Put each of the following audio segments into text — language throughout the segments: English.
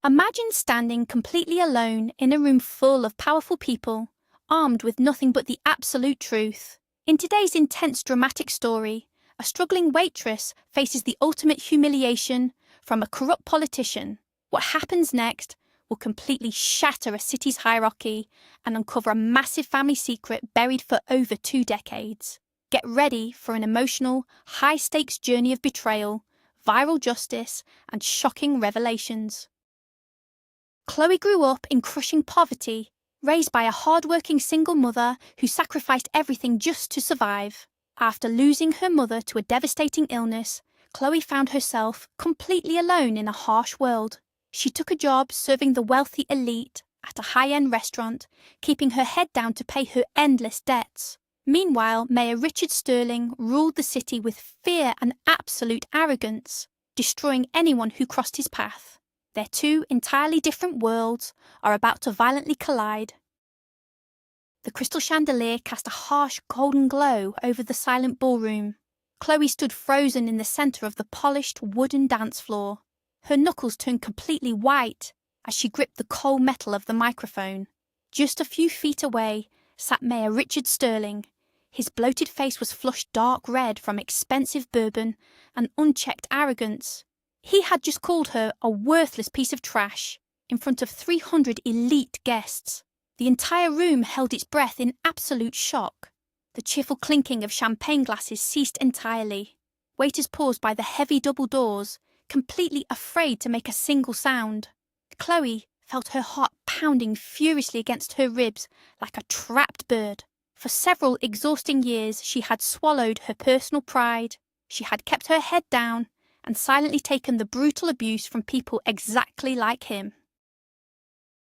Imagine standing completely alone in a room full of powerful people, armed with nothing but the absolute truth. In today's intense dramatic story, a struggling waitress faces the ultimate humiliation from a corrupt politician. What happens next will completely shatter a city's hierarchy and uncover a massive family secret buried for over 2 decades. Get ready for an emotional, high-stakes journey of betrayal, viral justice, and shocking revelations. Chloe grew up in crushing poverty, raised by a hard-working single mother who sacrificed everything just to survive. After losing her mother to a devastating illness, Chloe found herself completely alone in a harsh world. She took a job serving the wealthy elite at a high-end restaurant, keeping her head down to pay her endless debts. Meanwhile, Mayor Richard Sterling ruled the city with fear and absolute arrogance, destroying anyone who crossed his path. Their two entirely different worlds are about to violently collide. The crystal chandelier cast a harsh golden glow over the silent ballroom. Chloe stood frozen in the center of the polished wooden dance floor. Her knuckles turned completely white as she gripped the cold metal of the microphone. Just a few feet away sat Mayor Richard Sterling. His bloated face was flushed dark red from expensive bourbon and unchecked arrogance. He had just called her a worthless piece of trash in front of 300 elite guests. The entire room held its breath in absolute shock. The cheerful clinking of champagne glasses ceased entirely. Waiters paused by the heavy double doors, completely afraid to make a single sound. Chloe felt her heart pounding furiously against her ribs like a trapped bird. For several exhausting years, she had swallowed her personal pride. She had kept her head down and silently taken the brutal abuse from people exactly like him.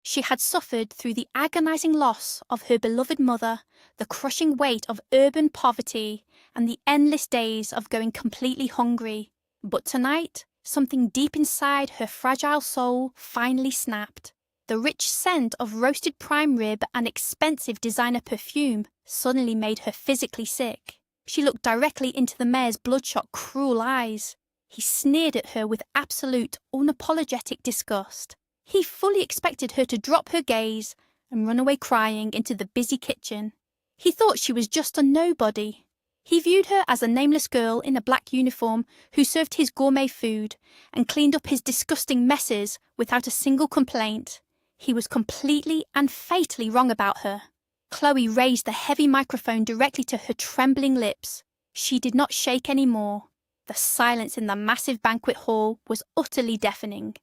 She had suffered through the agonizing loss of her beloved mother, the crushing weight of urban poverty, and the endless days of going completely hungry. But tonight, something deep inside her fragile soul finally snapped. The rich scent of roasted prime rib and expensive designer perfume suddenly made her physically sick. She looked directly into the mayor's bloodshot, cruel eyes. He sneered at her with absolute, unapologetic disgust. He fully expected her to drop her gaze and run away crying into the busy kitchen. He thought she was just a nobody. He viewed her as a nameless girl in a black uniform who served his gourmet food and cleaned up his disgusting messes without a single complaint. He was completely and fatally wrong about her. Chloe raised the heavy microphone directly to her trembling lips. She did not shake anymore. The silence in the massive banquet hall was utterly deafening.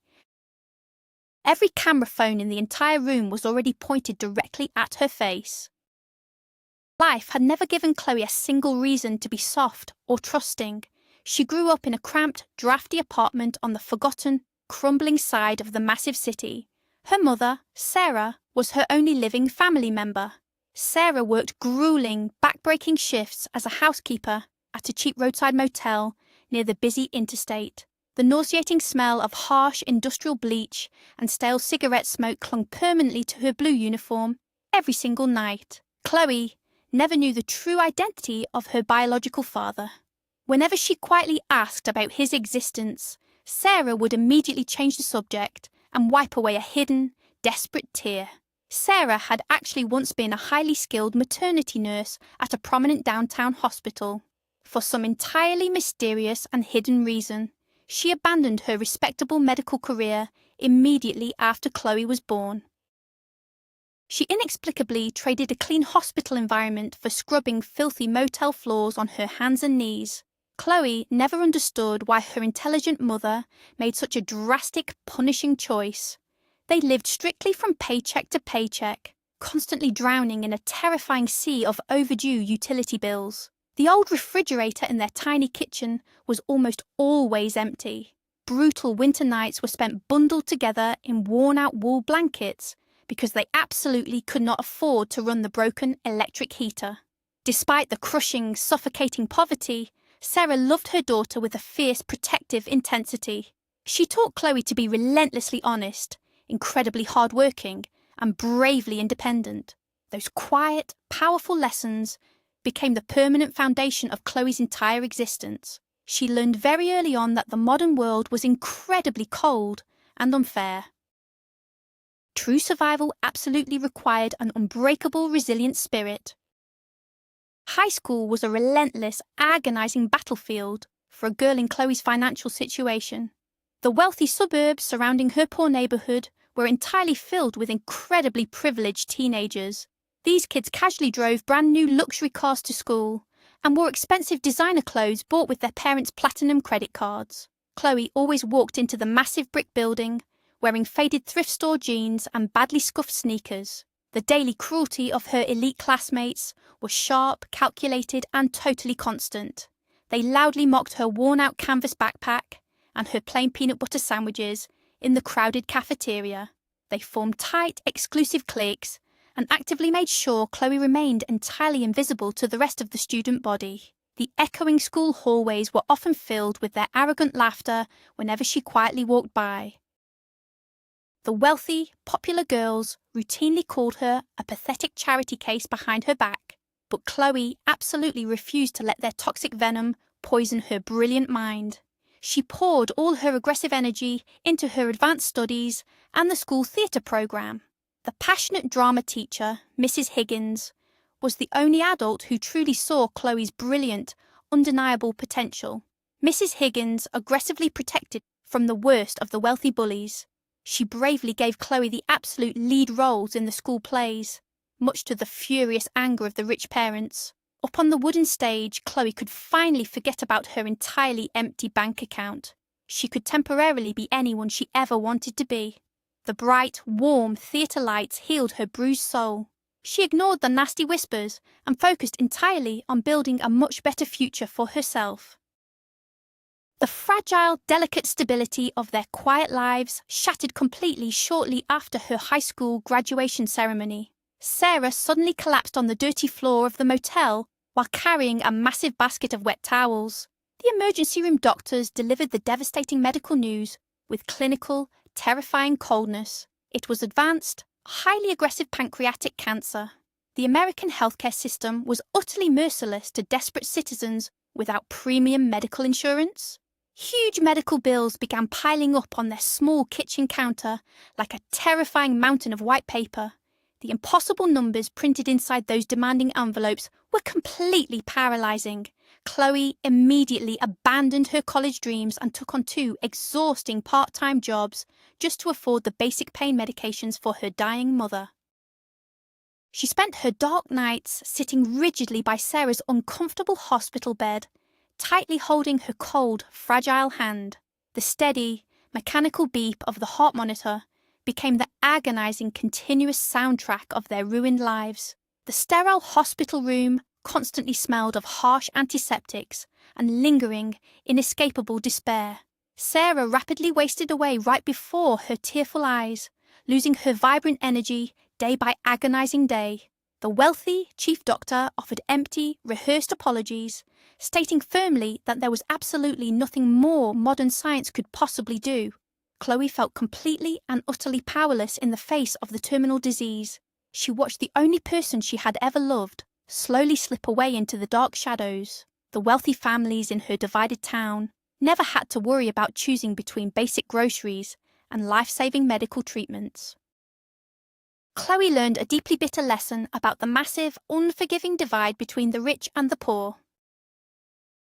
Every camera phone in the entire room was already pointed directly at her face. Life had never given Chloe a single reason to be soft or trusting. She grew up in a cramped, drafty apartment on the forgotten, crumbling side of the massive city. Her mother, Sarah, was her only living family member. Sarah worked grueling, back-breaking shifts as a housekeeper at a cheap roadside motel near the busy interstate. The nauseating smell of harsh industrial bleach and stale cigarette smoke clung permanently to her blue uniform every single night. Chloe never knew the true identity of her biological father. Whenever she quietly asked about his existence, Sarah would immediately change the subject and wipe away a hidden, desperate tear. Sarah had actually once been a highly skilled maternity nurse at a prominent downtown hospital. For some entirely mysterious and hidden reason, she abandoned her respectable medical career immediately after Chloe was born. She inexplicably traded a clean hospital environment for scrubbing filthy motel floors on her hands and knees. Chloe never understood why her intelligent mother made such a drastic, punishing choice. They lived strictly from paycheck to paycheck, constantly drowning in a terrifying sea of overdue utility bills. The old refrigerator in their tiny kitchen was almost always empty. Brutal winter nights were spent bundled together in worn-out wool blankets because they absolutely could not afford to run the broken electric heater. Despite the crushing, suffocating poverty, Sarah loved her daughter with a fierce, protective intensity. She taught Chloe to be relentlessly honest, incredibly hardworking, and bravely independent. Those quiet, powerful lessons became the permanent foundation of Chloe's entire existence. She learned very early on that the modern world was incredibly cold and unfair. True survival absolutely required an unbreakable, resilient spirit. High school was a relentless, agonizing battlefield for a girl in Chloe's financial situation. The wealthy suburbs surrounding her poor neighborhood were entirely filled with incredibly privileged teenagers. These kids casually drove brand new luxury cars to school and wore expensive designer clothes bought with their parents' platinum credit cards. Chloe always walked into the massive brick building, wearing faded thrift store jeans and badly scuffed sneakers. The daily cruelty of her elite classmates was sharp, calculated, and totally constant. They loudly mocked her worn-out canvas backpack and her plain peanut butter sandwiches in the crowded cafeteria. They formed tight, exclusive cliques and actively made sure Chloe remained entirely invisible to the rest of the student body. The echoing school hallways were often filled with their arrogant laughter whenever she quietly walked by. The wealthy, popular girls routinely called her a pathetic charity case behind her back, but Chloe absolutely refused to let their toxic venom poison her brilliant mind. She poured all her aggressive energy into her advanced studies and the school theatre program. The passionate drama teacher, Mrs. Higgins, was the only adult who truly saw Chloe's brilliant, undeniable potential. Mrs. Higgins aggressively protected from the worst of the wealthy bullies. She bravely gave Chloe the absolute lead roles in the school plays, much to the furious anger of the rich parents. Up on the wooden stage, Chloe could finally forget about her entirely empty bank account. She could temporarily be anyone she ever wanted to be. The bright, warm theatre lights healed her bruised soul. She ignored the nasty whispers and focused entirely on building a much better future for herself. The fragile, delicate stability of their quiet lives shattered completely shortly after her high school graduation ceremony. Sarah suddenly collapsed on the dirty floor of the motel while carrying a massive basket of wet towels. The emergency room doctors delivered the devastating medical news with clinical, terrifying coldness. It was advanced, highly aggressive pancreatic cancer. The American healthcare system was utterly merciless to desperate citizens without premium medical insurance. Huge medical bills began piling up on their small kitchen counter like a terrifying mountain of white paper. The impossible numbers printed inside those demanding envelopes were completely paralyzing. Chloe immediately abandoned her college dreams and took on 2 exhausting part-time jobs just to afford the basic pain medications for her dying mother. She spent her dark nights sitting rigidly by Sarah's uncomfortable hospital bed, tightly holding her cold, fragile hand. The steady, mechanical beep of the heart monitor became the agonizing, continuous soundtrack of their ruined lives. The sterile hospital room constantly smelled of harsh antiseptics and lingering, inescapable despair. Sarah rapidly wasted away right before her tearful eyes, losing her vibrant energy day by agonizing day. The wealthy chief doctor offered empty, rehearsed apologies, stating firmly that there was absolutely nothing more modern science could possibly do. Chloe felt completely and utterly powerless in the face of the terminal disease. She watched the only person she had ever loved slowly slip away into the dark shadows. The wealthy families in her divided town never had to worry about choosing between basic groceries and life-saving medical treatments. Chloe learned a deeply bitter lesson about the massive, unforgiving divide between the rich and the poor.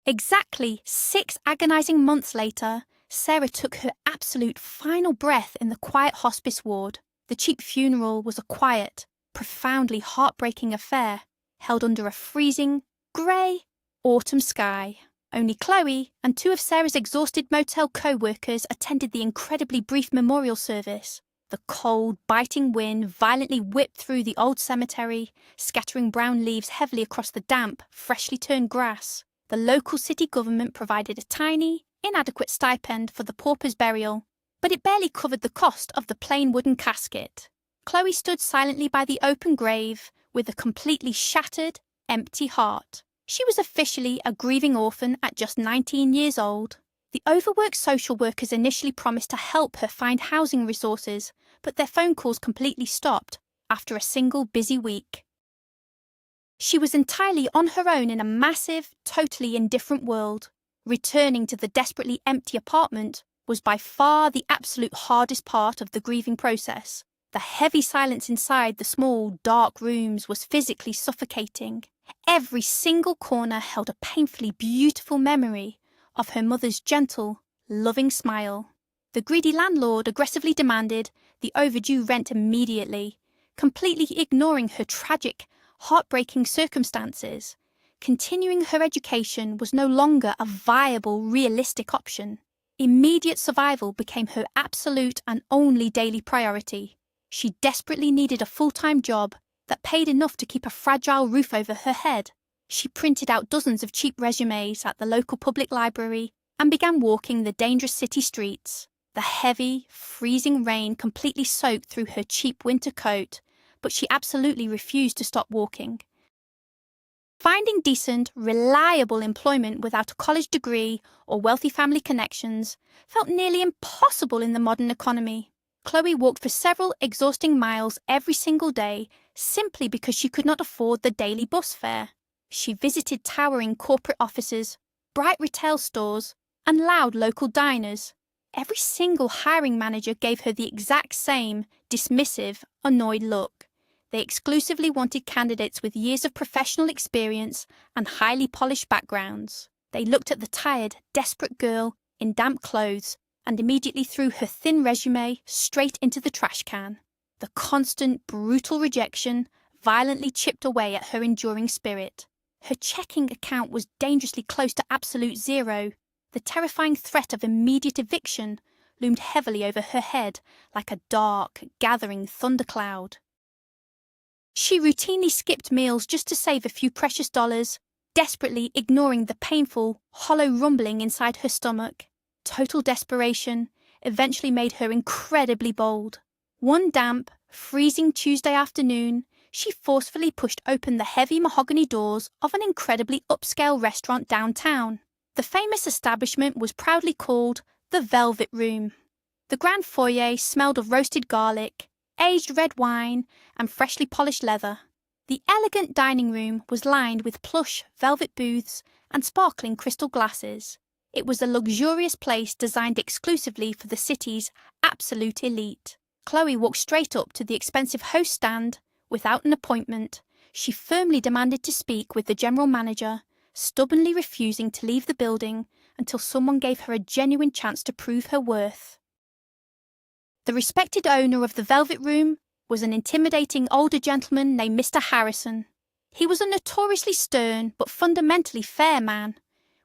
Exactly 6 agonizing months later, Sarah took her absolute final breath in the quiet hospice ward. The cheap funeral was a quiet, profoundly heartbreaking affair, held under a freezing, grey, autumn sky. Only Chloe and 2 of Sarah's exhausted motel co-workers attended the incredibly brief memorial service. The cold, biting wind violently whipped through the old cemetery, scattering brown leaves heavily across the damp, freshly turned grass. The local city government provided a tiny, inadequate stipend for the pauper's burial, but it barely covered the cost of the plain wooden casket. Chloe stood silently by the open grave with a completely shattered, empty heart. She was officially a grieving orphan at just 19 years old. The overworked social workers initially promised to help her find housing resources, but their phone calls completely stopped after a single busy week. She was entirely on her own in a massive, totally indifferent world. Returning to the desperately empty apartment was by far the absolute hardest part of the grieving process. The heavy silence inside the small, dark rooms was physically suffocating. Every single corner held a painfully beautiful memory of her mother's gentle, loving smile. The greedy landlord aggressively demanded the overdue rent immediately, completely ignoring her tragic, heartbreaking circumstances. Continuing her education was no longer a viable, realistic option. Immediate survival became her absolute and only daily priority. She desperately needed a full-time job that paid enough to keep a fragile roof over her head. She printed out dozens of cheap resumes at the local public library and began walking the dangerous city streets. The heavy, freezing rain completely soaked through her cheap winter coat, but she absolutely refused to stop walking. Finding decent, reliable employment without a college degree or wealthy family connections felt nearly impossible in the modern economy. Chloe walked for several exhausting miles every single day simply because she could not afford the daily bus fare. She visited towering corporate offices, bright retail stores, and loud local diners. Every single hiring manager gave her the exact same dismissive, annoyed look. They exclusively wanted candidates with years of professional experience and highly polished backgrounds. They looked at the tired, desperate girl in damp clothes and immediately threw her thin resume straight into the trash can. The constant, brutal rejection violently chipped away at her enduring spirit. Her checking account was dangerously close to absolute zero. The terrifying threat of immediate eviction loomed heavily over her head like a dark, gathering thundercloud. She routinely skipped meals just to save a few precious dollars, desperately ignoring the painful, hollow rumbling inside her stomach. Total desperation eventually made her incredibly bold. One damp, freezing Tuesday afternoon, she forcefully pushed open the heavy mahogany doors of an incredibly upscale restaurant downtown. The famous establishment was proudly called the Velvet Room. The grand foyer smelled of roasted garlic, aged red wine, and freshly polished leather. The elegant dining room was lined with plush velvet booths and sparkling crystal glasses. It was a luxurious place designed exclusively for the city's absolute elite. Chloe walked straight up to the expensive host stand without an appointment. She firmly demanded to speak with the general manager, stubbornly refusing to leave the building until someone gave her a genuine chance to prove her worth. The respected owner of the Velvet Room was an intimidating older gentleman named Mr. Harrison. He was a notoriously stern but fundamentally fair man,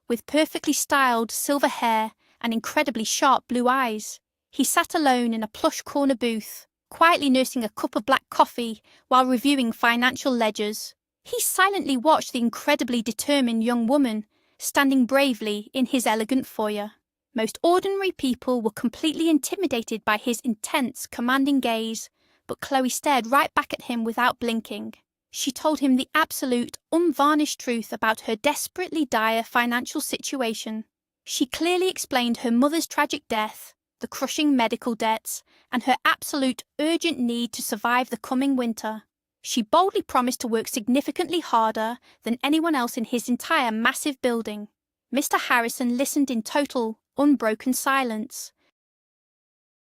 with perfectly styled silver hair and incredibly sharp blue eyes. He sat alone in a plush corner booth, quietly nursing a cup of black coffee while reviewing financial ledgers. He silently watched the incredibly determined young woman standing bravely in his elegant foyer. Most ordinary people were completely intimidated by his intense, commanding gaze, but Chloe stared right back at him without blinking. She told him the absolute, unvarnished truth about her desperately dire financial situation. She clearly explained her mother's tragic death, the crushing medical debts, and her absolute urgent need to survive the coming winter. She boldly promised to work significantly harder than anyone else in his entire massive building. Mr. Harrison listened in total, unbroken silence.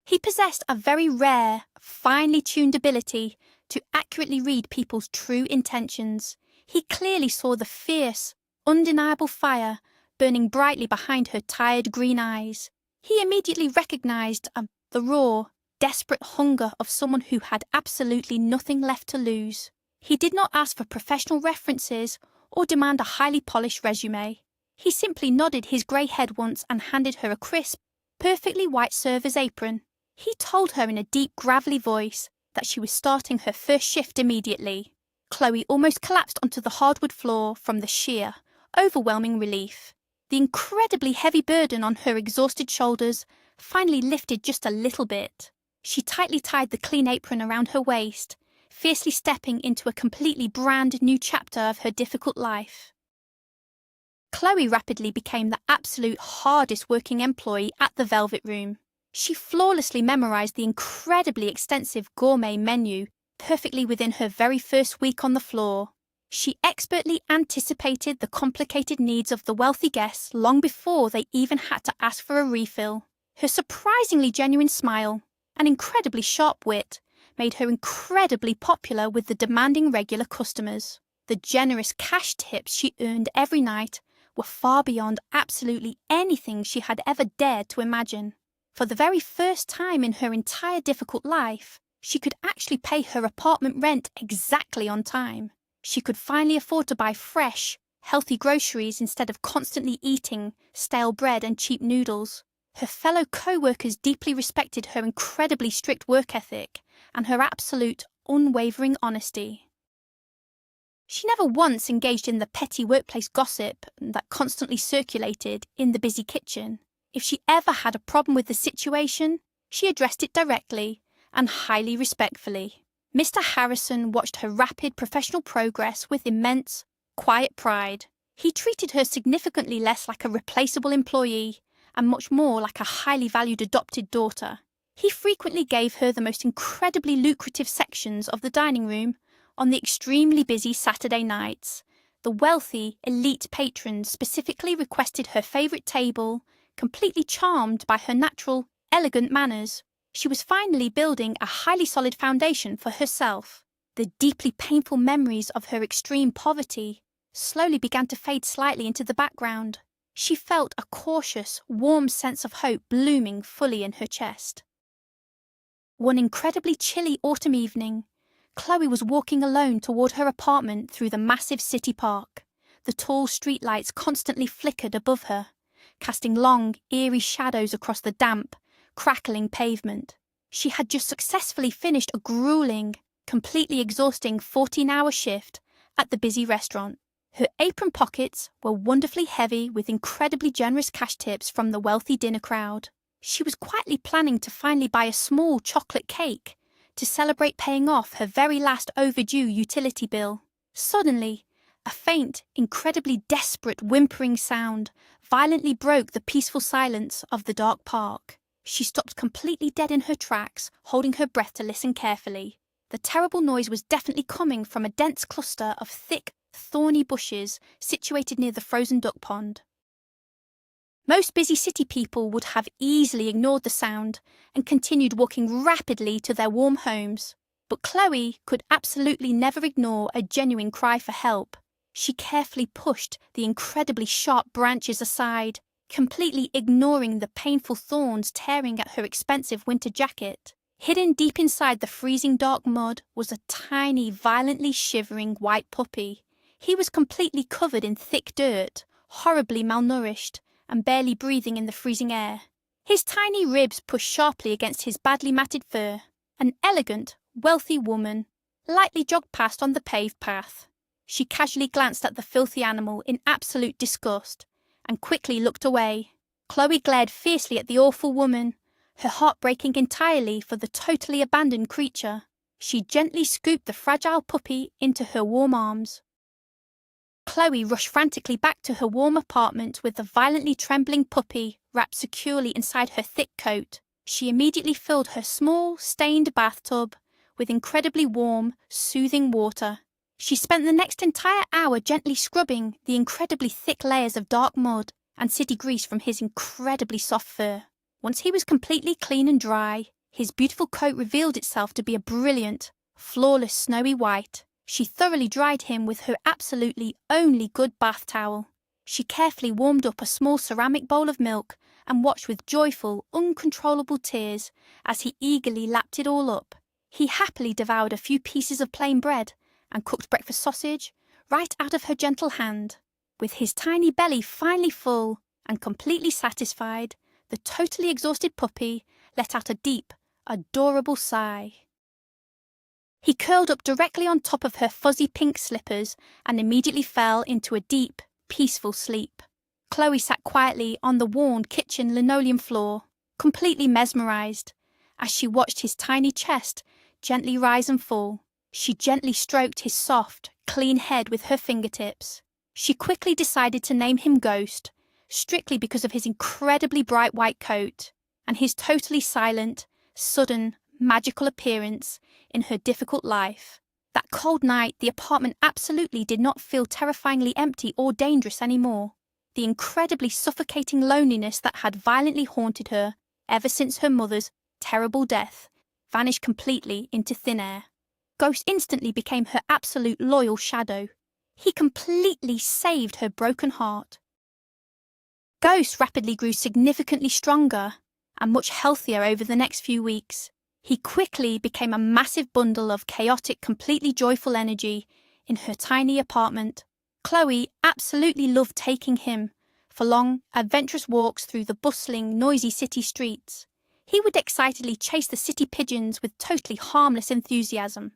He possessed a very rare, finely tuned ability to accurately read people's true intentions. He clearly saw the fierce, undeniable fire burning brightly behind her tired green eyes. He immediately recognized the raw, desperate hunger of someone who had absolutely nothing left to lose. He did not ask for professional references or demand a highly polished resume. He simply nodded his grey head once and handed her a crisp, perfectly white server's apron. He told her in a deep, gravelly voice that she was starting her first shift immediately. Chloe almost collapsed onto the hardwood floor from the sheer, overwhelming relief. The incredibly heavy burden on her exhausted shoulders finally lifted just a little bit. She tightly tied the clean apron around her waist, fiercely stepping into a completely brand new chapter of her difficult life. Chloe rapidly became the absolute hardest working employee at the Velvet Room. She flawlessly memorized the incredibly extensive gourmet menu perfectly within her very first week on the floor. She expertly anticipated the complicated needs of the wealthy guests long before they even had to ask for a refill. Her surprisingly genuine smile and incredibly sharp wit made her incredibly popular with the demanding regular customers. The generous cash tips she earned every night were far beyond absolutely anything she had ever dared to imagine. For the very first time in her entire difficult life, she could actually pay her apartment rent exactly on time. She could finally afford to buy fresh, healthy groceries instead of constantly eating stale bread and cheap noodles. Her fellow co-workers deeply respected her incredibly strict work ethic and her absolute, unwavering honesty. She never once engaged in the petty workplace gossip that constantly circulated in the busy kitchen. If she ever had a problem with the situation, she addressed it directly and highly respectfully. Mr. Harrison watched her rapid professional progress with immense, quiet pride. He treated her significantly less like a replaceable employee and much more like a highly valued adopted daughter. He frequently gave her the most incredibly lucrative sections of the dining room on the extremely busy Saturday nights. The wealthy, elite patrons specifically requested her favourite table, completely charmed by her natural, elegant manners. She was finally building a highly solid foundation for herself. The deeply painful memories of her extreme poverty slowly began to fade slightly into the background. She felt a cautious, warm sense of hope blooming fully in her chest. One incredibly chilly autumn evening, Chloe was walking alone toward her apartment through the massive city park. The tall streetlights constantly flickered above her, casting long, eerie shadows across the damp, crackling pavement. She had just successfully finished a grueling, completely exhausting 14-hour shift at the busy restaurant. Her apron pockets were wonderfully heavy with incredibly generous cash tips from the wealthy dinner crowd. She was quietly planning to finally buy a small chocolate cake to celebrate paying off her very last overdue utility bill. Suddenly, a faint, incredibly desperate whimpering sound violently broke the peaceful silence of the dark park. She stopped completely dead in her tracks, holding her breath to listen carefully. The terrible noise was definitely coming from a dense cluster of thick, thorny bushes situated near the frozen duck pond. Most busy city people would have easily ignored the sound and continued walking rapidly to their warm homes. But Chloe could absolutely never ignore a genuine cry for help. She carefully pushed the incredibly sharp branches aside, completely ignoring the painful thorns tearing at her expensive winter jacket. Hidden deep inside the freezing dark mud was a tiny, violently shivering white puppy. He was completely covered in thick dirt, horribly malnourished, and barely breathing in the freezing air. His tiny ribs pushed sharply against his badly matted fur. An elegant, wealthy woman lightly jogged past on the paved path. She casually glanced at the filthy animal in absolute disgust and quickly looked away. Chloe glared fiercely at the awful woman, her heart breaking entirely for the totally abandoned creature. She gently scooped the fragile puppy into her warm arms. Chloe rushed frantically back to her warm apartment with the violently trembling puppy wrapped securely inside her thick coat. She immediately filled her small, stained bathtub with incredibly warm, soothing water. She spent the next entire hour gently scrubbing the incredibly thick layers of dark mud and city grease from his incredibly soft fur. Once he was completely clean and dry, his beautiful coat revealed itself to be a brilliant, flawless snowy white. She thoroughly dried him with her absolutely only good bath towel. She carefully warmed up a small ceramic bowl of milk and watched with joyful, uncontrollable tears as he eagerly lapped it all up. He happily devoured a few pieces of plain bread and cooked breakfast sausage right out of her gentle hand. With his tiny belly finally full and completely satisfied, the totally exhausted puppy let out a deep, adorable sigh. He curled up directly on top of her fuzzy pink slippers and immediately fell into a deep, peaceful sleep. Chloe sat quietly on the worn kitchen linoleum floor, completely mesmerized, as she watched his tiny chest gently rise and fall. She gently stroked his soft, clean head with her fingertips. She quickly decided to name him Ghost, strictly because of his incredibly bright white coat and his totally silent, sudden, magical appearance in her difficult life. That cold night, the apartment absolutely did not feel terrifyingly empty or dangerous anymore. The incredibly suffocating loneliness that had violently haunted her ever since her mother's terrible death vanished completely into thin air. Ghost instantly became her absolute loyal shadow. He completely saved her broken heart. Ghost rapidly grew significantly stronger and much healthier over the next few weeks. He quickly became a massive bundle of chaotic, completely joyful energy in her tiny apartment. Chloe absolutely loved taking him for long, adventurous walks through the bustling, noisy city streets. He would excitedly chase the city pigeons with totally harmless enthusiasm,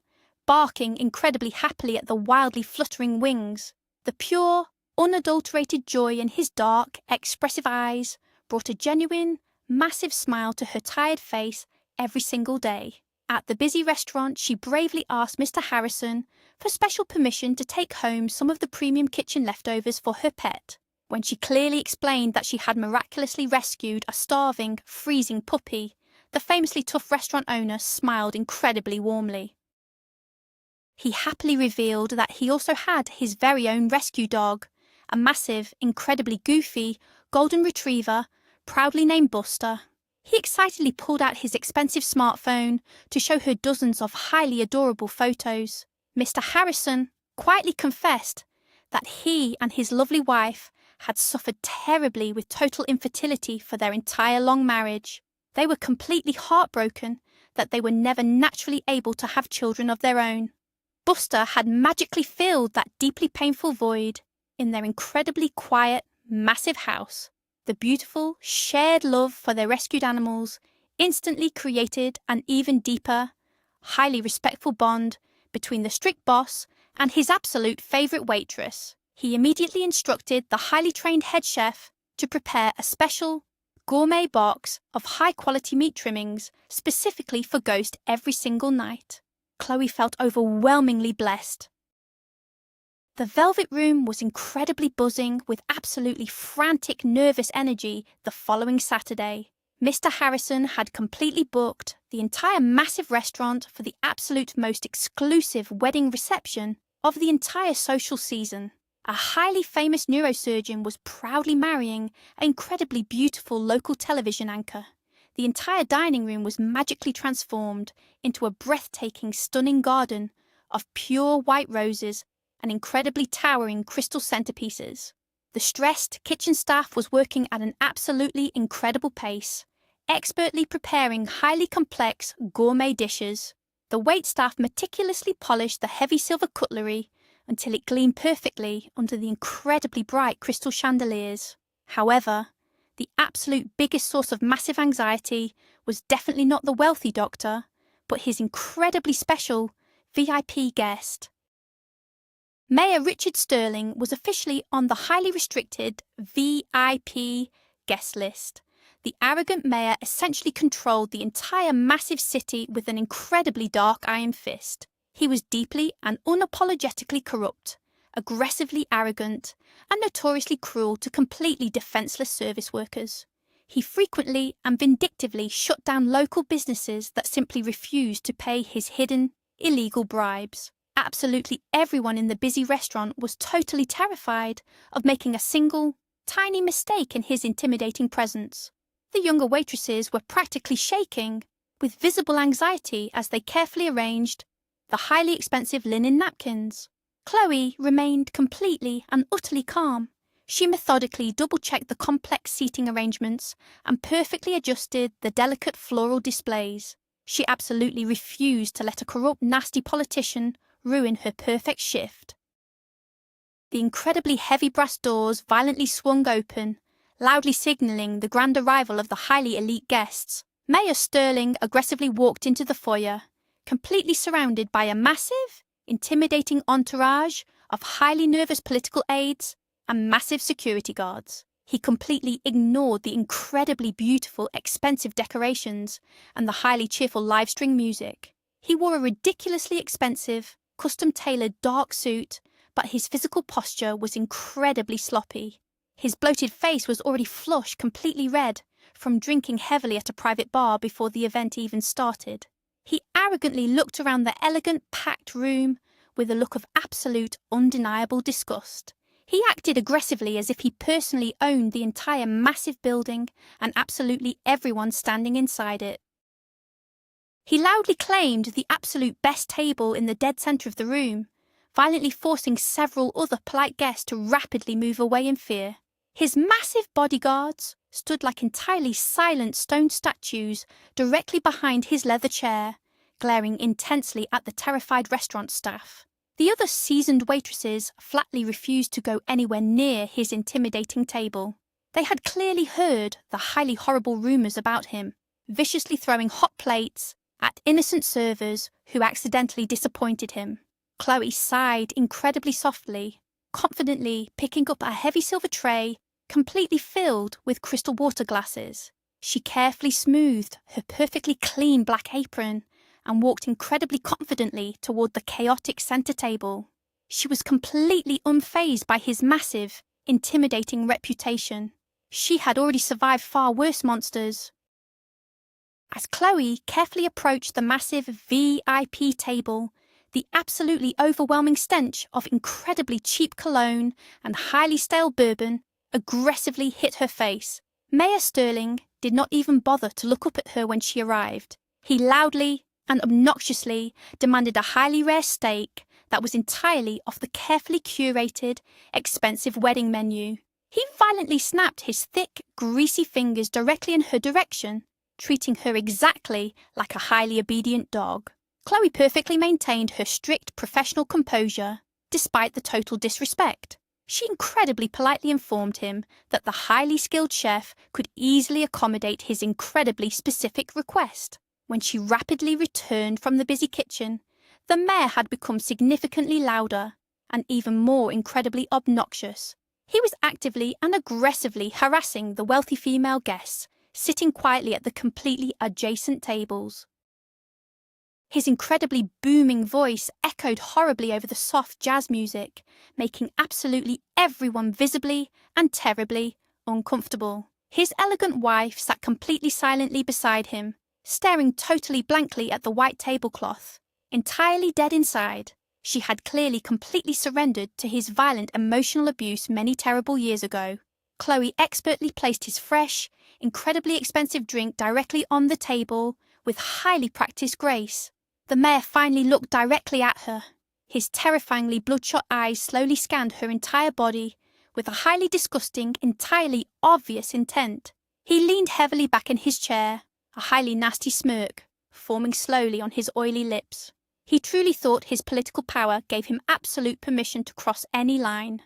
barking incredibly happily at the wildly fluttering wings. The pure, unadulterated joy in his dark, expressive eyes brought a genuine, massive smile to her tired face every single day. At the busy restaurant, she bravely asked Mr. Harrison for special permission to take home some of the premium kitchen leftovers for her pet. When she clearly explained that she had miraculously rescued a starving, freezing puppy, the famously tough restaurant owner smiled incredibly warmly. He happily revealed that he also had his very own rescue dog, a massive, incredibly goofy golden retriever, proudly named Buster. He excitedly pulled out his expensive smartphone to show her dozens of highly adorable photos. Mr. Harrison quietly confessed that he and his lovely wife had suffered terribly with total infertility for their entire long marriage. They were completely heartbroken that they were never naturally able to have children of their own. Buster had magically filled that deeply painful void in their incredibly quiet, massive house. The beautiful, shared love for their rescued animals instantly created an even deeper, highly respectful bond between the strict boss and his absolute favourite waitress. He immediately instructed the highly trained head chef to prepare a special, gourmet box of high-quality meat trimmings specifically for Ghost every single night. Chloe felt overwhelmingly blessed. The Velvet Room was incredibly buzzing with absolutely frantic, nervous energy the following Saturday. Mr. Harrison had completely booked the entire massive restaurant for the absolute most exclusive wedding reception of the entire social season. A highly famous neurosurgeon was proudly marrying an incredibly beautiful local television anchor. The entire dining room was magically transformed into a breathtaking, stunning garden of pure white roses and incredibly towering crystal centerpieces. The stressed kitchen staff was working at an absolutely incredible pace, expertly preparing highly complex gourmet dishes. The waitstaff meticulously polished the heavy silver cutlery until it gleamed perfectly under the incredibly bright crystal chandeliers. However, the absolute biggest source of massive anxiety was definitely not the wealthy doctor, but his incredibly special VIP guest. Mayor Richard Sterling was officially on the highly restricted VIP guest list. The arrogant mayor essentially controlled the entire massive city with an incredibly dark iron fist. He was deeply and unapologetically corrupt, aggressively arrogant, and notoriously cruel to completely defenseless service workers. He frequently and vindictively shut down local businesses that simply refused to pay his hidden, illegal bribes. Absolutely everyone in the busy restaurant was totally terrified of making a single, tiny mistake in his intimidating presence. The younger waitresses were practically shaking with visible anxiety as they carefully arranged the highly expensive linen napkins. Chloe remained completely and utterly calm. She methodically double-checked the complex seating arrangements and perfectly adjusted the delicate floral displays. She absolutely refused to let a corrupt, nasty politician ruin her perfect shift. The incredibly heavy brass doors violently swung open, loudly signalling the grand arrival of the highly elite guests. Mayor Sterling aggressively walked into the foyer, completely surrounded by a massive, intimidating entourage of highly nervous political aides and massive security guards. He completely ignored the incredibly beautiful, expensive decorations and the highly cheerful live-string music. He wore a ridiculously expensive, custom-tailored dark suit, but his physical posture was incredibly sloppy. His bloated face was already flushed, completely red, from drinking heavily at a private bar before the event even started. He arrogantly looked around the elegant, packed room with a look of absolute, undeniable disgust. He acted aggressively as if he personally owned the entire massive building and absolutely everyone standing inside it. He loudly claimed the absolute best table in the dead centre of the room, violently forcing several other polite guests to rapidly move away in fear. His massive bodyguards stood like entirely silent stone statues directly behind his leather chair, glaring intensely at the terrified restaurant staff. The other seasoned waitresses flatly refused to go anywhere near his intimidating table. They had clearly heard the highly horrible rumours about him, viciously throwing hot plates at innocent servers who accidentally disappointed him. Chloe sighed incredibly softly, confidently picking up a heavy silver tray completely filled with crystal water glasses. She carefully smoothed her perfectly clean black apron and walked incredibly confidently toward the chaotic centre table. She was completely unfazed by his massive, intimidating reputation. She had already survived far worse monsters. As Chloe carefully approached the massive VIP table, the absolutely overwhelming stench of incredibly cheap cologne and highly stale bourbon aggressively hit her face. Mayor Sterling did not even bother to look up at her when she arrived. He loudly and obnoxiously demanded a highly rare steak that was entirely off the carefully curated, expensive wedding menu. He violently snapped his thick, greasy fingers directly in her direction, treating her exactly like a highly obedient dog. Chloe perfectly maintained her strict professional composure, despite the total disrespect. She incredibly politely informed him that the highly skilled chef could easily accommodate his incredibly specific request. When she rapidly returned from the busy kitchen, the mayor had become significantly louder and even more incredibly obnoxious. He was actively and aggressively harassing the wealthy female guests, sitting quietly at the completely adjacent tables. His incredibly booming voice echoed horribly over the soft jazz music, making absolutely everyone visibly and terribly uncomfortable. His elegant wife sat completely silently beside him, staring totally blankly at the white tablecloth. Entirely dead inside, she had clearly completely surrendered to his violent emotional abuse many terrible years ago. Chloe expertly placed his fresh, incredibly expensive drink directly on the table with highly practiced grace. The mayor finally looked directly at her. His terrifyingly bloodshot eyes slowly scanned her entire body with a highly disgusting, entirely obvious intent. He leaned heavily back in his chair, a highly nasty smirk forming slowly on his oily lips. He truly thought his political power gave him absolute permission to cross any line.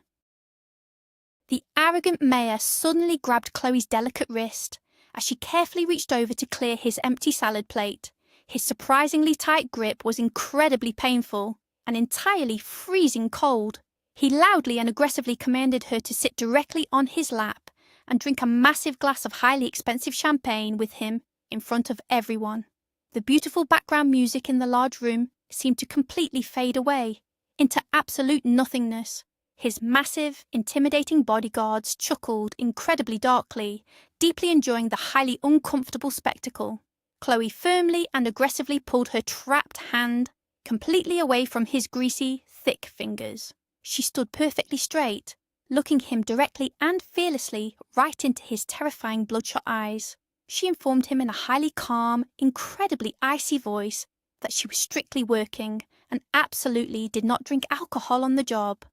The arrogant mayor suddenly grabbed Chloe's delicate wrist as she carefully reached over to clear his empty salad plate. His surprisingly tight grip was incredibly painful and entirely freezing cold. He loudly and aggressively commanded her to sit directly on his lap and drink a massive glass of highly expensive champagne with him in front of everyone. The beautiful background music in the large room seemed to completely fade away into absolute nothingness. His massive, intimidating bodyguards chuckled incredibly darkly, deeply enjoying the highly uncomfortable spectacle. Chloe firmly and aggressively pulled her trapped hand completely away from his greasy, thick fingers. She stood perfectly straight, looking him directly and fearlessly right into his terrifying bloodshot eyes. She informed him in a highly calm, incredibly icy voice that she was strictly working and absolutely did not drink alcohol on the job.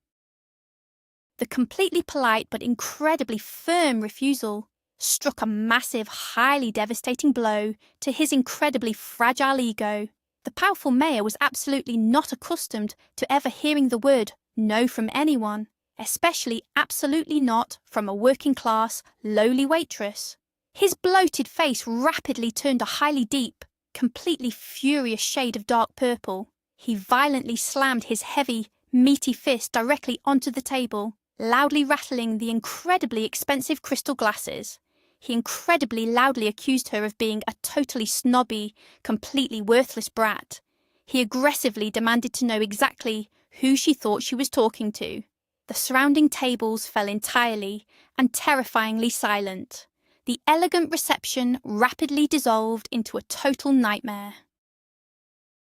The completely polite but incredibly firm refusal struck a massive, highly devastating blow to his incredibly fragile ego. The powerful mayor was absolutely not accustomed to ever hearing the word no from anyone, especially absolutely not from a working-class, lowly waitress. His bloated face rapidly turned a highly deep, completely furious shade of dark purple. He violently slammed his heavy, meaty fist directly onto the table, loudly rattling the incredibly expensive crystal glasses. He incredibly loudly accused her of being a totally snobby, completely worthless brat. He aggressively demanded to know exactly who she thought she was talking to. The surrounding tables fell entirely and terrifyingly silent. The elegant reception rapidly dissolved into a total nightmare.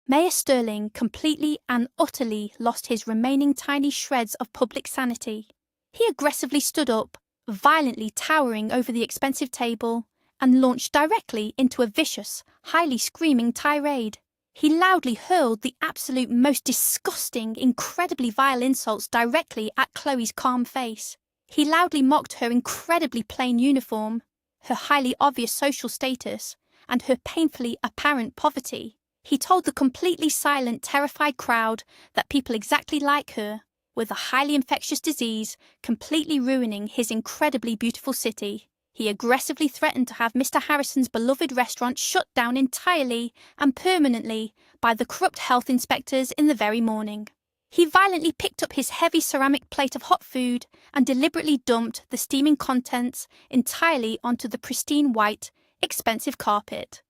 Mayor Sterling completely and utterly lost his remaining tiny shreds of public sanity. He aggressively stood up, violently towering over the expensive table, and launched directly into a vicious, highly screaming tirade. He loudly hurled the absolute most disgusting, incredibly vile insults directly at Chloe's calm face. He loudly mocked her incredibly plain uniform, her highly obvious social status, and her painfully apparent poverty. He told the completely silent, terrified crowd that people exactly like her, with a highly infectious disease, completely ruining his incredibly beautiful city. He aggressively threatened to have Mr. Harrison's beloved restaurant shut down entirely and permanently by the corrupt health inspectors in the very morning. He violently picked up his heavy ceramic plate of hot food and deliberately dumped the steaming contents entirely onto the pristine white, expensive carpet.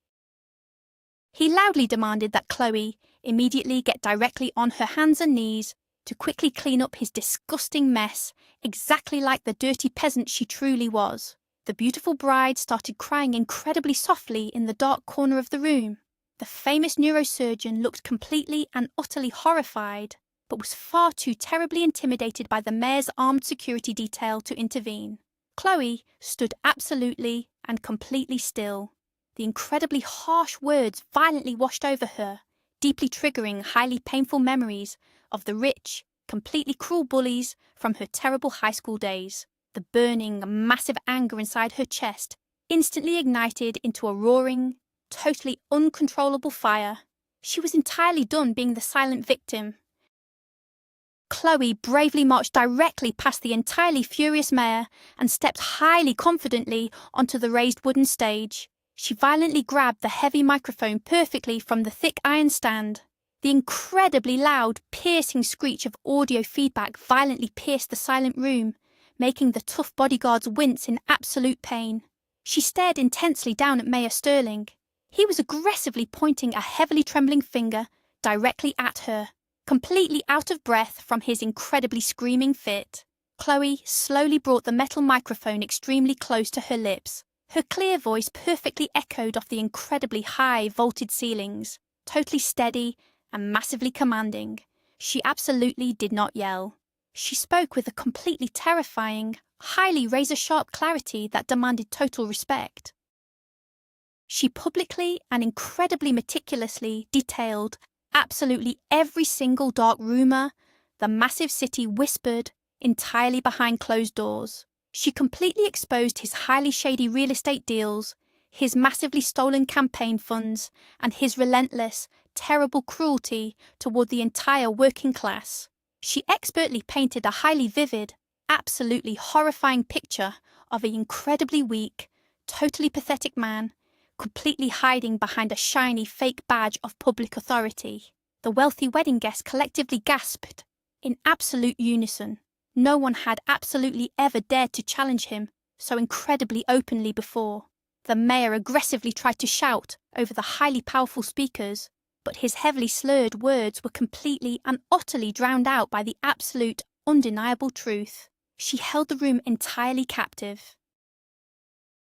He loudly demanded that Chloe immediately get directly on her hands and knees to quickly clean up his disgusting mess, exactly like the dirty peasant she truly was. The beautiful bride started crying incredibly softly in the dark corner of the room. The famous neurosurgeon looked completely and utterly horrified, but was far too terribly intimidated by the mayor's armed security detail to intervene. Chloe stood absolutely and completely still. The incredibly harsh words violently washed over her, deeply triggering highly painful memories of the rich, completely cruel bullies from her terrible high school days. The burning, massive anger inside her chest instantly ignited into a roaring, totally uncontrollable fire. She was entirely done being the silent victim. Chloe bravely marched directly past the entirely furious mayor and stepped highly confidently onto the raised wooden stage. She violently grabbed the heavy microphone perfectly from the thick iron stand. The incredibly loud, piercing screech of audio feedback violently pierced the silent room, making the tough bodyguards wince in absolute pain. She stared intensely down at Mayor Sterling. He was aggressively pointing a heavily trembling finger directly at her, completely out of breath from his incredibly screaming fit. Chloe slowly brought the metal microphone extremely close to her lips. Her clear voice perfectly echoed off the incredibly high, vaulted ceilings, totally steady and massively commanding. She absolutely did not yell. She spoke with a completely terrifying, highly razor-sharp clarity that demanded total respect. She publicly and incredibly meticulously detailed absolutely every single dark rumor the massive city whispered entirely behind closed doors. She completely exposed his highly shady real estate deals, his massively stolen campaign funds, and his relentless, terrible cruelty toward the entire working class. She expertly painted a highly vivid, absolutely horrifying picture of an incredibly weak, totally pathetic man, completely hiding behind a shiny fake badge of public authority. The wealthy wedding guests collectively gasped in absolute unison. No one had absolutely ever dared to challenge him so incredibly openly before. The mayor aggressively tried to shout over the highly powerful speakers, but his heavily slurred words were completely and utterly drowned out by the absolute, undeniable truth. She held the room entirely captive.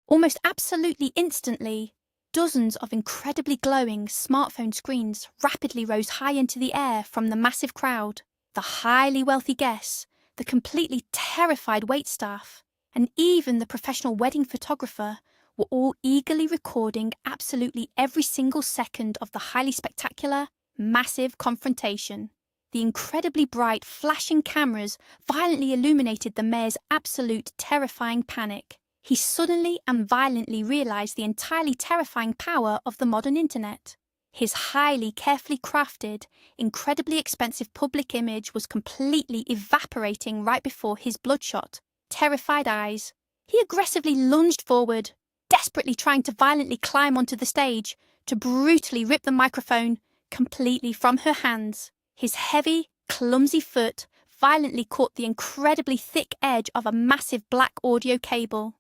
Almost absolutely instantly, dozens of incredibly glowing smartphone screens rapidly rose high into the air from the massive crowd. The highly wealthy guests, the completely terrified waitstaff, and even the professional wedding photographer were all eagerly recording absolutely every single second of the highly spectacular, massive confrontation. The incredibly bright, flashing cameras violently illuminated the mayor's absolute terrifying panic. He suddenly and violently realized the entirely terrifying power of the modern internet. His highly carefully crafted, incredibly expensive public image was completely evaporating right before his bloodshot, terrified eyes. He aggressively lunged forward, desperately trying to violently climb onto the stage, to brutally rip the microphone completely from her hands. His heavy, clumsy foot violently caught the incredibly thick edge of a massive black audio cable.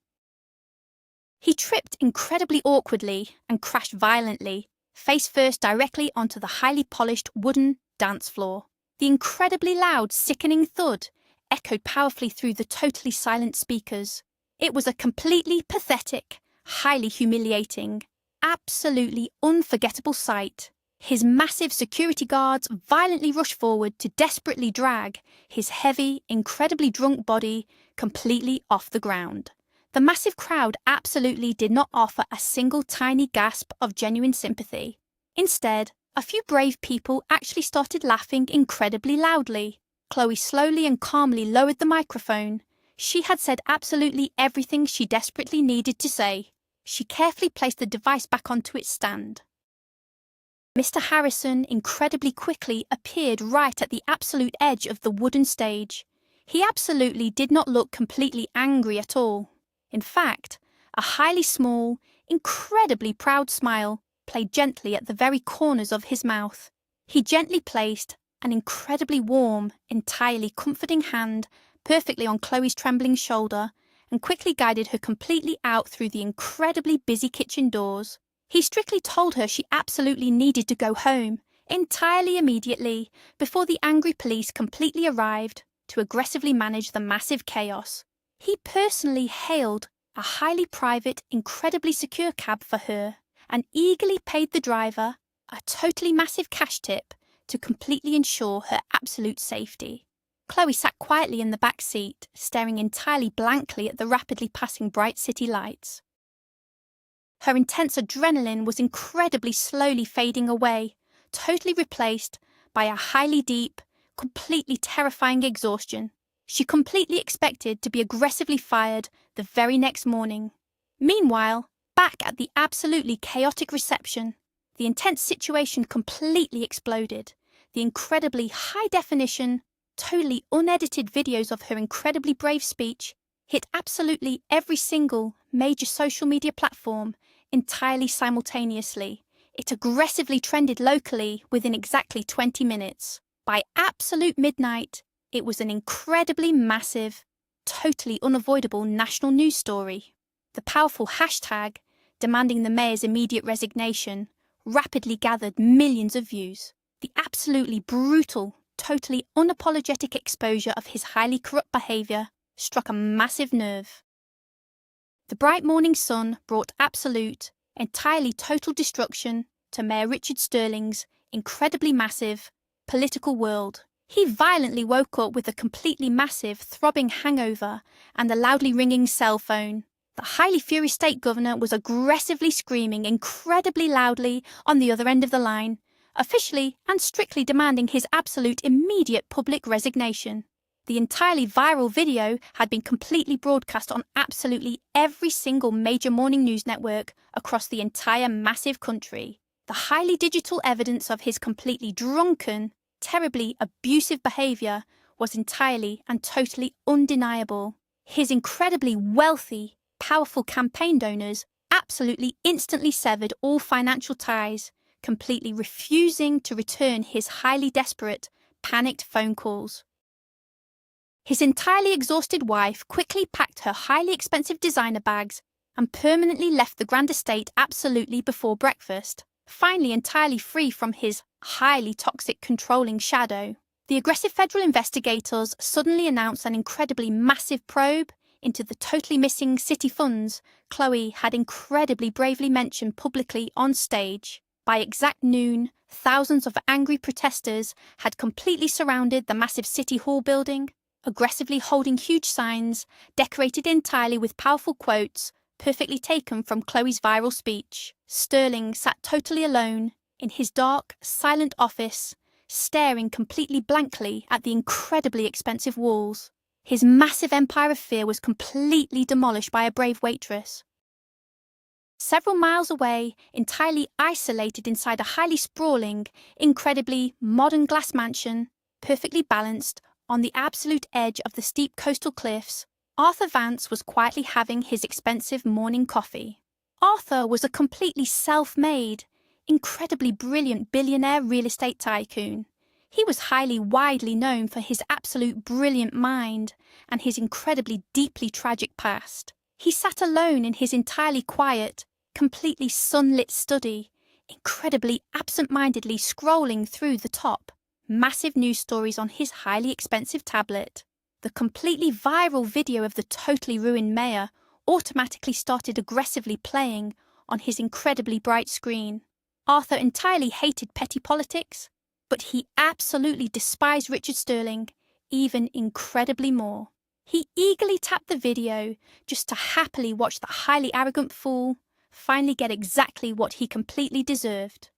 He tripped incredibly awkwardly and crashed violently, face first directly onto the highly polished wooden dance floor. The incredibly loud, sickening thud echoed powerfully through the totally silent speakers. It was a completely pathetic, highly humiliating, absolutely unforgettable sight. His massive security guards violently rushed forward to desperately drag his heavy, incredibly drunk body completely off the ground. The massive crowd absolutely did not offer a single tiny gasp of genuine sympathy. Instead, a few brave people actually started laughing incredibly loudly. Chloe slowly and calmly lowered the microphone. She had said absolutely everything she desperately needed to say. She carefully placed the device back onto its stand. Mr. Harrison incredibly quickly appeared right at the absolute edge of the wooden stage. He absolutely did not look completely angry at all. In fact, a highly small, incredibly proud smile played gently at the very corners of his mouth. He gently placed an incredibly warm, entirely comforting hand perfectly on Chloe's trembling shoulder and quickly guided her completely out through the incredibly busy kitchen doors. He strictly told her she absolutely needed to go home, entirely immediately, before the angry police completely arrived to aggressively manage the massive chaos. He personally hailed a highly private, incredibly secure cab for her and eagerly paid the driver a totally massive cash tip to completely ensure her absolute safety. Chloe sat quietly in the back seat, staring entirely blankly at the rapidly passing bright city lights. Her intense adrenaline was incredibly slowly fading away, totally replaced by a highly deep, completely terrifying exhaustion. She completely expected to be aggressively fired the very next morning. Meanwhile, back at the absolutely chaotic reception, the intense situation completely exploded. The incredibly high-definition, totally unedited videos of her incredibly brave speech hit absolutely every single major social media platform entirely simultaneously. It aggressively trended locally within exactly 20 minutes. By absolute midnight, it was an incredibly massive, totally unavoidable national news story. The powerful hashtag, demanding the mayor's immediate resignation, rapidly gathered millions of views. The absolutely brutal, totally unapologetic exposure of his highly corrupt behaviour struck a massive nerve. The bright morning sun brought absolute, entirely total destruction to Mayor Richard Sterling's incredibly massive political world. He violently woke up with a completely massive, throbbing hangover and a loudly ringing cell phone. The highly furious state governor was aggressively screaming incredibly loudly on the other end of the line, officially and strictly demanding his absolute immediate public resignation. The entirely viral video had been completely broadcast on absolutely every single major morning news network across the entire massive country. The highly digital evidence of his completely drunken, terribly abusive behaviour was entirely and totally undeniable. His incredibly wealthy, powerful campaign donors absolutely instantly severed all financial ties, completely refusing to return his highly desperate, panicked phone calls. His entirely exhausted wife quickly packed her highly expensive designer bags and permanently left the grand estate absolutely before breakfast, finally entirely free from his highly toxic controlling shadow. The aggressive federal investigators suddenly announced an incredibly massive probe into the totally missing city funds Chloe had incredibly bravely mentioned publicly on stage. By exact noon, thousands of angry protesters had completely surrounded the massive City Hall building, aggressively holding huge signs decorated entirely with powerful quotes perfectly taken from Chloe's viral speech. Sterling sat totally alone in his dark, silent office, staring completely blankly at the incredibly expensive walls. His massive empire of fear was completely demolished by a brave waitress. Several miles away, entirely isolated inside a highly sprawling, incredibly modern glass mansion, perfectly balanced on the absolute edge of the steep coastal cliffs, Arthur Vance was quietly having his expensive morning coffee. Arthur was a completely self-made, incredibly brilliant billionaire real estate tycoon. He was widely known for his absolute brilliant mind and his incredibly deeply tragic past. He sat alone in his entirely quiet, completely sunlit study, incredibly absent-mindedly scrolling through the top massive news stories on his highly expensive tablet. The completely viral video of the totally ruined mayor automatically started aggressively playing on his incredibly bright screen. Arthur entirely hated petty politics, but he absolutely despised Richard Sterling even incredibly more. He eagerly tapped the video just to happily watch the highly arrogant fool finally get exactly what he completely deserved.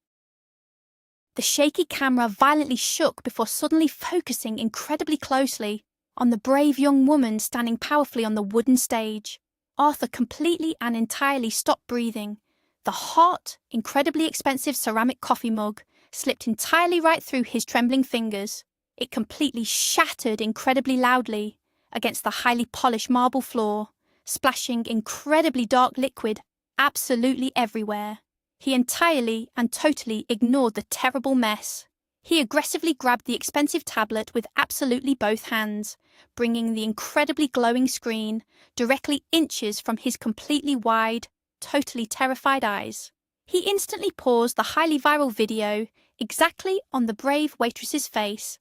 The shaky camera violently shook before suddenly focusing incredibly closely on the brave young woman standing powerfully on the wooden stage. Arthur completely and entirely stopped breathing. The hot, incredibly expensive ceramic coffee mug slipped entirely right through his trembling fingers. It completely shattered incredibly loudly against the highly polished marble floor, splashing incredibly dark liquid absolutely everywhere. He entirely and totally ignored the terrible mess. He aggressively grabbed the expensive tablet with absolutely both hands, bringing the incredibly glowing screen directly inches from his completely wide, totally terrified eyes. He instantly paused the highly viral video exactly on the brave waitress's face.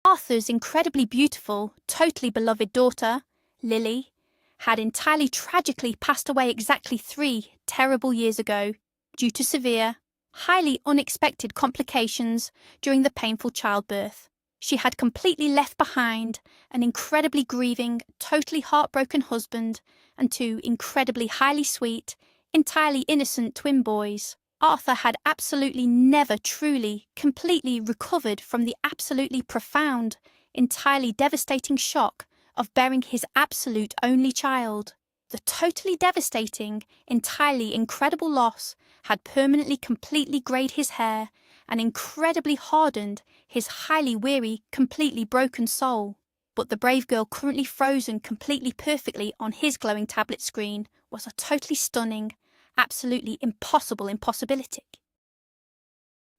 Arthur's incredibly beautiful, totally beloved daughter, Lily, had entirely tragically passed away exactly 3 terrible years ago due to severe, highly unexpected complications during the painful childbirth. She had completely left behind an incredibly grieving, totally heartbroken husband and 2 incredibly highly sweet, entirely innocent twin boys. Arthur had absolutely never truly, completely recovered from the absolutely profound, entirely devastating shock of bearing his absolute only child. The totally devastating, entirely incredible loss had permanently completely greyed his hair and incredibly hardened his highly weary, completely broken soul. But the brave girl currently frozen completely perfectly on his glowing tablet screen was a totally stunning, absolutely impossible impossibility.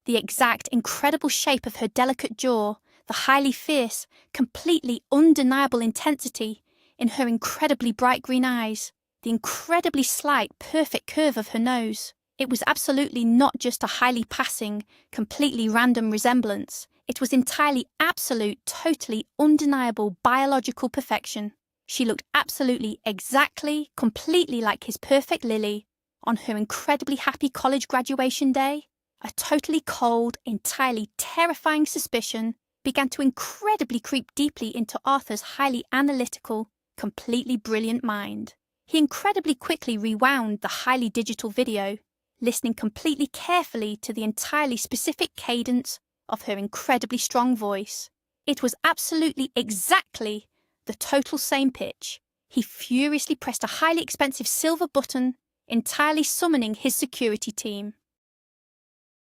The exact incredible shape of her delicate jaw, the highly fierce, completely undeniable intensity in her incredibly bright green eyes, the incredibly slight, perfect curve of her nose. It was absolutely not just a highly passing, completely random resemblance. It was entirely absolute, totally undeniable biological perfection. She looked absolutely, exactly, completely like his perfect Lily on her incredibly happy college graduation day. A totally cold, entirely terrifying suspicion began to incredibly creep deeply into Arthur's highly analytical, completely brilliant mind. He incredibly quickly rewound the highly digital video, listening completely carefully to the entirely specific cadence of her incredibly strong voice. It was absolutely exactly the total same pitch. He furiously pressed a highly expensive silver button, entirely summoning his security team.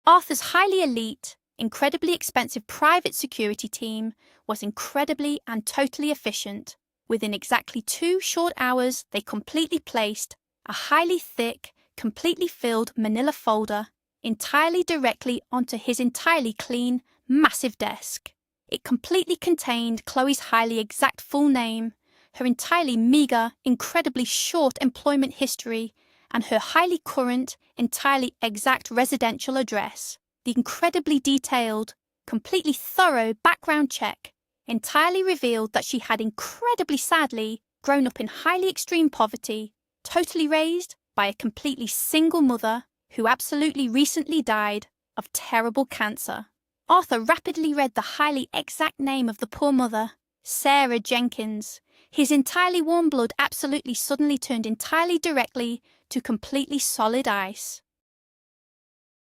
Arthur's highly elite, incredibly expensive private security team was incredibly and totally efficient. Within exactly 2 short hours, they completely placed a highly thick, completely filled manila folder entirely directly onto his entirely clean, massive desk. It completely contained Chloe's highly exact full name, her entirely meager, incredibly short employment history, and her highly current, entirely exact residential address. The incredibly detailed, completely thorough background check entirely revealed that she had incredibly sadly grown up in highly extreme poverty, totally raised by a completely single mother who absolutely recently died of terrible cancer. Arthur rapidly read the highly exact name of the poor mother, Sarah Jenkins. His entirely warm blood absolutely suddenly turned entirely directly to completely solid ice.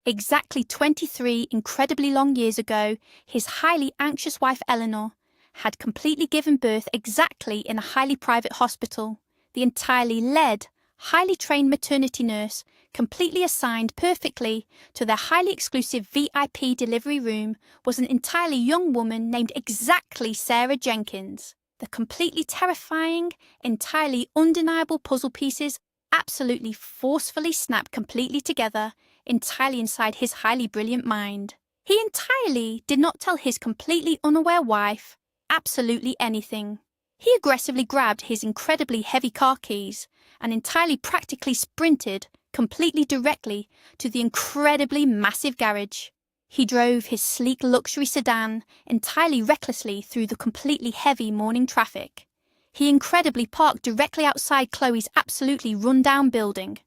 Exactly 23 incredibly long years ago, his highly anxious wife Eleanor had completely given birth exactly in a highly private hospital. The entirely led, highly trained maternity nurse, completely assigned perfectly to their highly exclusive VIP delivery room, was an entirely young woman named exactly Sarah Jenkins. The completely terrifying, entirely undeniable puzzle pieces absolutely forcefully snapped completely together, entirely inside his highly brilliant mind. He entirely did not tell his completely unaware wife absolutely anything. He aggressively grabbed his incredibly heavy car keys and entirely practically sprinted completely directly to the incredibly massive garage. He drove his sleek luxury sedan entirely recklessly through the completely heavy morning traffic. He incredibly parked directly outside Chloe's absolutely run-down building.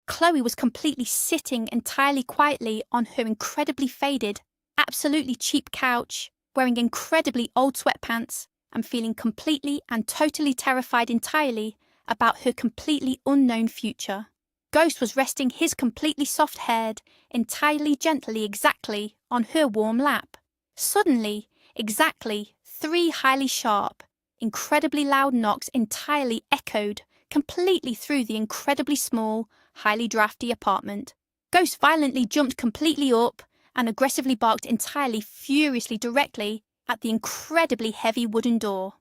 Chloe was completely sitting entirely quietly on her incredibly faded, absolutely cheap couch, wearing incredibly old sweatpants and feeling completely and totally terrified entirely about her completely unknown future. Ghost was resting his completely soft head entirely gently exactly on her warm lap. Suddenly, exactly 3 highly sharp, incredibly loud knocks entirely echoed completely through the incredibly small, highly drafty apartment. Ghost violently jumped completely up and aggressively barked entirely furiously directly at the incredibly heavy wooden door.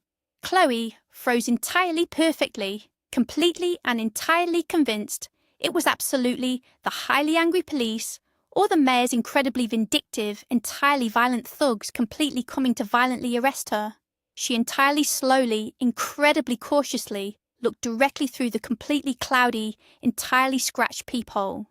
Chloe froze entirely perfectly, completely and entirely convinced it was absolutely the highly angry police or the mayor's incredibly vindictive, entirely violent thugs completely coming to violently arrest her. She entirely slowly, incredibly cautiously looked directly through the completely cloudy, entirely scratched peephole.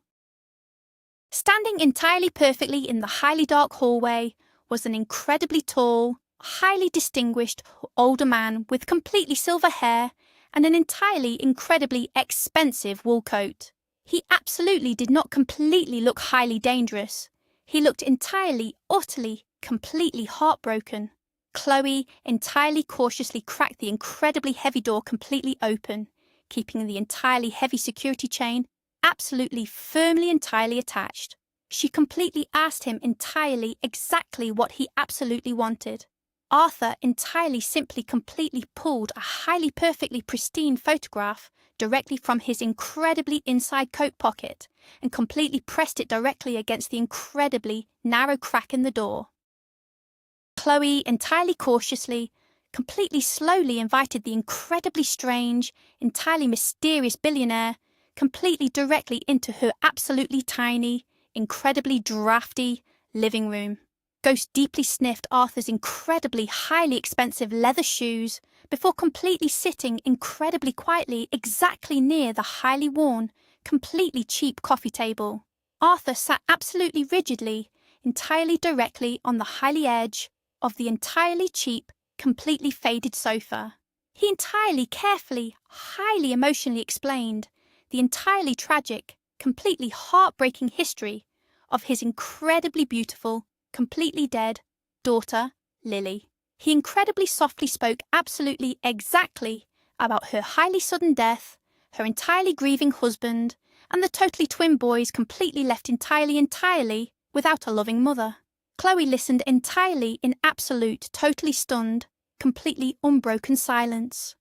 Standing entirely perfectly in the highly dark hallway was an incredibly tall, highly distinguished older man with completely silver hair and an entirely incredibly expensive wool coat. He absolutely did not completely look highly dangerous. He looked entirely, utterly, completely heartbroken. Chloe entirely cautiously cracked the incredibly heavy door completely open, keeping the entirely heavy security chain absolutely firmly entirely attached. She completely asked him entirely exactly what he absolutely wanted. Arthur entirely simply completely pulled a highly perfectly pristine photograph directly from his incredibly inside coat pocket and completely pressed it directly against the incredibly narrow crack in the door. Chloe entirely cautiously, completely slowly invited the incredibly strange, entirely mysterious billionaire completely directly into her absolutely tiny, incredibly drafty living room. Ghost deeply sniffed Arthur's incredibly highly expensive leather shoes before completely sitting incredibly quietly exactly near the highly worn, completely cheap coffee table. Arthur sat absolutely rigidly, entirely directly on the highly edge of the entirely cheap, completely faded sofa. He entirely carefully, highly emotionally explained the entirely tragic, completely heartbreaking history of his incredibly beautiful, completely dead daughter, Lily. He incredibly softly spoke absolutely exactly about her highly sudden death, her entirely grieving husband, and the totally twin boys completely left entirely without a loving mother. Chloe listened entirely in absolute, totally stunned, completely unbroken silence.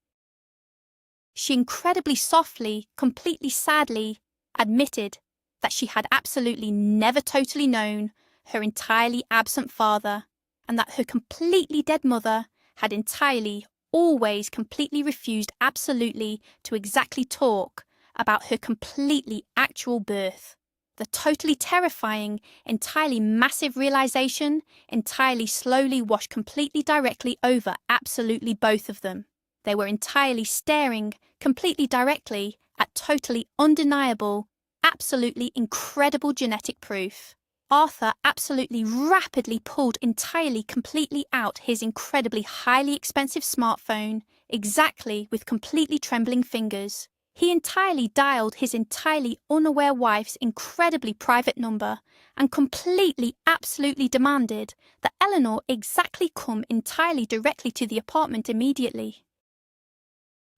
She incredibly softly, completely sadly, admitted that she had absolutely never totally known her entirely absent father, and that her completely dead mother had entirely, always completely refused absolutely to exactly talk about her completely actual birth. The totally terrifying, entirely massive realization entirely slowly washed completely directly over absolutely both of them. They were entirely staring completely directly at totally undeniable, absolutely incredible genetic proof. Arthur absolutely rapidly pulled entirely completely out his incredibly highly expensive smartphone, exactly with completely trembling fingers. He entirely dialed his entirely unaware wife's incredibly private number and completely absolutely demanded that Eleanor exactly come entirely directly to the apartment immediately.